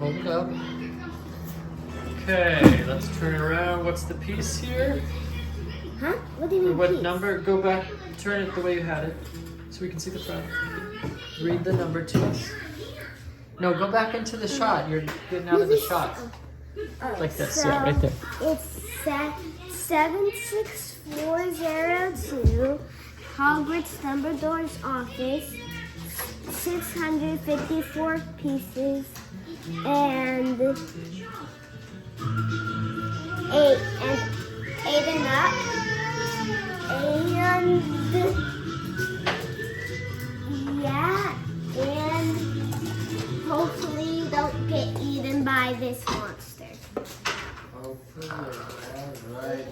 hold it up. Okay, let's turn it around. What's the piece here? Huh? What do you mean? What piece? number? Go back, turn it the way you had it, so we can see the front. Read the number to us. No, go back into the shot. You're getting out of the shot. Like this, So yeah, right there. It's 76402, Hogwarts Dumbledore's office, 654 pieces, and eight and up, and yeah, and hopefully you don't get eaten by this monster. Hopefully, all right.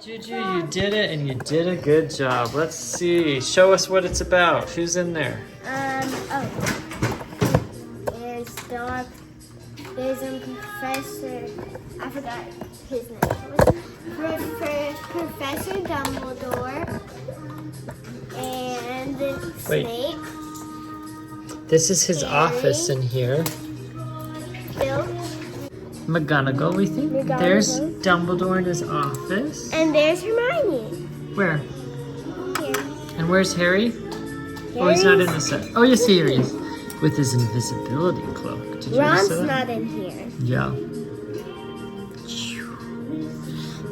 Juju, you did it, and you did a good job. Let's see. Show us what it's about. Who's in there? There's Dog. There's a professor. I forgot his name. Professor Dumbledore and Snape. This is his Harry. office in here. Bill. McGonagall, we think. McGonagall. There's Dumbledore in his office. And there's Hermione. Where? Here. And where's Harry? Oh, he's not in the set. Oh, yes, here he is. With his invisibility cloak. Did you Ron's notice that? not in here. Yeah.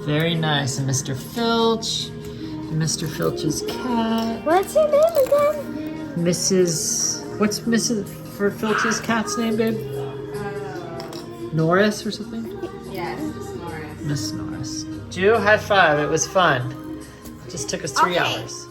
Very nice. And Mr. Filch. And Mr. Filch's cat. What's her name again? Mrs. What's Mrs. for Filch's cat's name, babe? Norris or something? Yes, Miss Norris. Miss Norris. Ju, high five. It was fun. Just took us 3 Okay. hours.